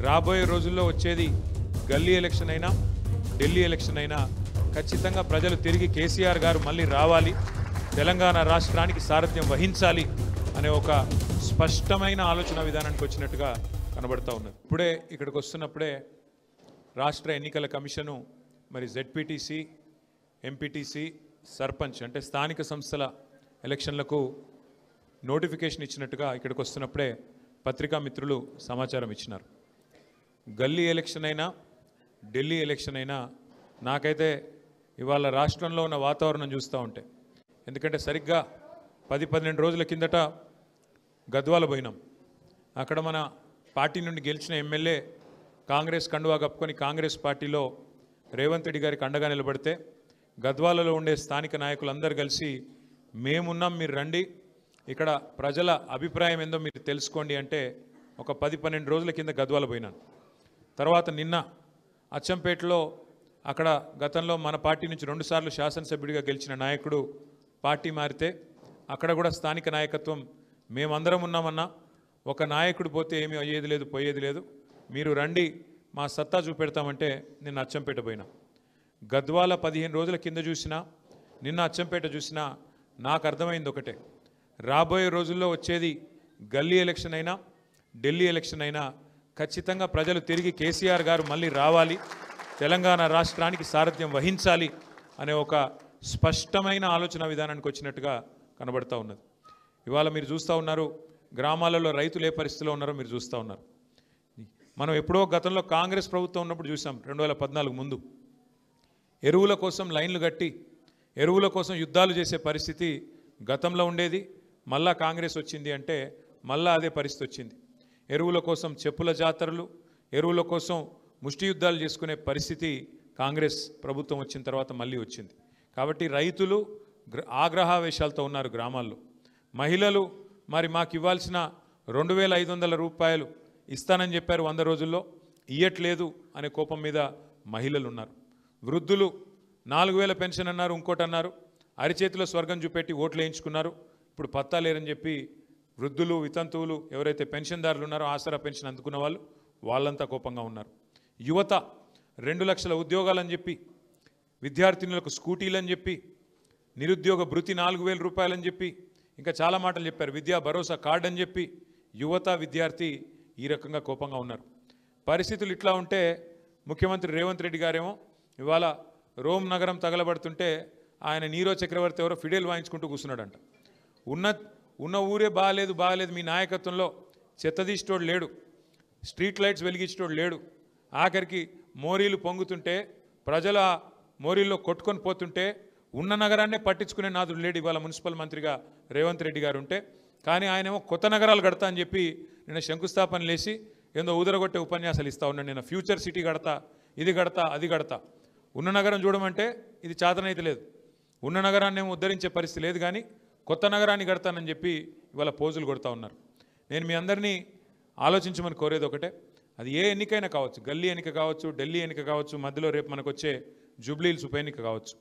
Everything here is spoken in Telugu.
రాబోయే రోజుల్లో వచ్చేది గల్లీ ఎలక్షన్ అయినా ఢిల్లీ ఎలక్షన్ అయినా ఖచ్చితంగా ప్రజలు తిరిగి కేసీఆర్ గారు మళ్ళీ రావాలి, తెలంగాణ రాష్ట్రానికి సారథ్యం వహించాలి అనే ఒక స్పష్టమైన ఆలోచన విధానానికి వచ్చినట్టుగా కనబడుతూ ఉన్నది. ఇప్పుడే ఇక్కడికి వస్తున్నప్పుడే రాష్ట్ర ఎన్నికల కమిషను మరి జెడ్పీటీసీ, ఎంపీటీసీ, సర్పంచ్ అంటే స్థానిక సంస్థల ఎలక్షన్లకు నోటిఫికేషన్ ఇచ్చినట్టుగా ఇక్కడికి వస్తున్నప్పుడే పత్రికా మిత్రులు సమాచారం ఇచ్చినారు. గల్లీ ఎలక్షన్ అయినా ఢిల్లీ ఎలక్షన్ అయినా నాకైతే ఇవాళ రాష్ట్రంలో ఉన్న వాతావరణం చూస్తూ ఉంటే, ఎందుకంటే సరిగ్గా 10-12 రోజుల కిందట గద్వాల పోయినాం. అక్కడ మన పార్టీ నుండి గెలిచిన ఎమ్మెల్యే కాంగ్రెస్ కండువా కప్పుకొని కాంగ్రెస్ పార్టీలో రేవంత్ రెడ్డి గారికి అండగా నిలబడితే గద్వాలలో ఉండే స్థానిక నాయకులందరూ కలిసి మేమున్నాం, మీరు రండి, ఇక్కడ ప్రజల అభిప్రాయం ఏందో మీరు తెలుసుకోండి అంటే ఒక 10-12 రోజుల కింద గద్వాల పోయినాను. తర్వాత నిన్న అచ్చంపేటలో అక్కడ గతంలో మన పార్టీ నుంచి 2 సార్లు శాసనసభ్యుడిగా గెలిచిన నాయకుడు పార్టీ మారితే అక్కడ కూడా స్థానిక నాయకత్వం మేమందరం ఉన్నామన్నా, ఒక నాయకుడు పోతే ఏమీ అయ్యేది లేదు, పోయేది లేదు, మీరు రండి, మా సత్తా చూపెడతామంటే నిన్న అచ్చంపేట పోయినా. గద్వాల 15 రోజుల కింద చూసినా, నిన్న అచ్చంపేట చూసినా నాకు అర్థమైంది ఒకటే, రాబోయే రోజుల్లో వచ్చేది గల్లీ ఎలక్షన్ అయినా ఢిల్లీ ఎలక్షన్ అయినా ఖచ్చితంగా ప్రజలు తిరిగి కేసీఆర్ గారు మళ్ళీ రావాలి, తెలంగాణ రాష్ట్రానికి సారథ్యం వహించాలి అనే ఒక స్పష్టమైన ఆలోచన విధానానికి వచ్చినట్టుగా కనబడుతూ ఉన్నది. ఇవాళ మీరు చూస్తూ ఉన్నారు, గ్రామాలలో రైతులు ఏ పరిస్థితిలో ఉన్నారో మీరు చూస్తూ ఉన్నారు. మనం ఎప్పుడో గతంలో కాంగ్రెస్ ప్రభుత్వం ఉన్నప్పుడు చూసాం, 2014 ముందు ఎరువుల కోసం లైన్లు కట్టి ఎరువుల కోసం యుద్ధాలు చేసే పరిస్థితి గతంలో ఉండేది. మళ్ళా కాంగ్రెస్ వచ్చింది అంటే మళ్ళా అదే పరిస్థితి వచ్చింది. ఎరువుల కోసం చెప్పుల జాతరలు, ఎరువుల కోసం ముష్టి యుద్ధాలు చేసుకునే పరిస్థితి కాంగ్రెస్ ప్రభుత్వం వచ్చిన తర్వాత మళ్ళీ వచ్చింది. కాబట్టి రైతులు ఆగ్రహావేశాలతో ఉన్నారు గ్రామాల్లో. మహిళలు మరి మాకు ఇవ్వాల్సిన 2500 రూపాయలు ఇస్తానని చెప్పారు 100 రోజుల్లో, ఇయ్యట్లేదు అనే కోపం మీద మహిళలు ఉన్నారు. వృద్ధులు 4000 పెన్షన్ అన్నారు, ఇంకోటి అన్నారు, అరిచేతిలో స్వర్గం చూపెట్టి ఓట్లు వేయించుకున్నారు. ఇప్పుడు పత్తా లేరని చెప్పి వృద్ధులు, వితంతువులు ఎవరైతే పెన్షన్దారులు ఉన్నారో, ఆసరా పెన్షన్ అందుకున్న వాళ్ళు, వాళ్ళంతా కోపంగా ఉన్నారు. యువత 2 లక్షల ఉద్యోగాలని చెప్పి, విద్యార్థినులకు స్కూటీలని చెప్పి, నిరుద్యోగ భృతి 4000 రూపాయలని చెప్పి, ఇంకా చాలా మాటలు చెప్పారు, విద్యా భరోసా కార్డు అని చెప్పి యువత, విద్యార్థి ఈ రకంగా కోపంగా ఉన్నారు. పరిస్థితులు ఇట్లా ఉంటే ముఖ్యమంత్రి రేవంత్ రెడ్డి గారేమో ఇవాళ రోమ్ నగరం తగలబడుతుంటే ఆయన నీరో చక్రవర్తి ఎవరో ఫిడేల్ వాయించుకుంటూ కూర్చున్నాడంట. ఉన్న ఊరే బాగాలేదు, మీ నాయకత్వంలో చెత్తదీసేటోడు లేడు, స్ట్రీట్ లైట్స్ వెలిగించేటోడు లేడు, ఆఖరికి మోరీలు పొంగుతుంటే ప్రజల మోరీల్లో కొట్టుకొని పోతుంటే ఉన్న నగరాన్నే పట్టించుకునే నాదుడు లేడు ఇవాళ మున్సిపల్ మంత్రిగా రేవంత్ రెడ్డి గారు ఉంటే. కానీ ఆయనేమో కొత్త నగరాలు కడతా అని చెప్పి నిన్న శంకుస్థాపన లేచి ఏందో ఊదరగొట్టే ఉపన్యాసాలు ఇస్తూ ఉన్నాడు. నేను ఫ్యూచర్ సిటీ కడతా, ఇది కడతా, అది కడతా. ఉన్న నగరం చూడమంటే ఇది చాతనైతే లేదు, ఉన్న నగరాన్ని ఏమో ఉద్ధరించే పరిస్థితి లేదు, కానీ కొత్త నగరాన్ని కడతానని చెప్పి ఇవాళ పోజులు కొడతా ఉన్నారు. నేను మీ అందరినీ ఆలోచించమని కోరేది ఒకటే, అది ఏ ఎన్నికైనా కావచ్చు, గల్లీ ఎన్నిక కావచ్చు, ఢిల్లీ ఎన్నిక కావచ్చు, మధ్యలో రేపు మనకు వచ్చే జూబ్లీ హిల్స్ ఉప ఎన్నిక కావచ్చు,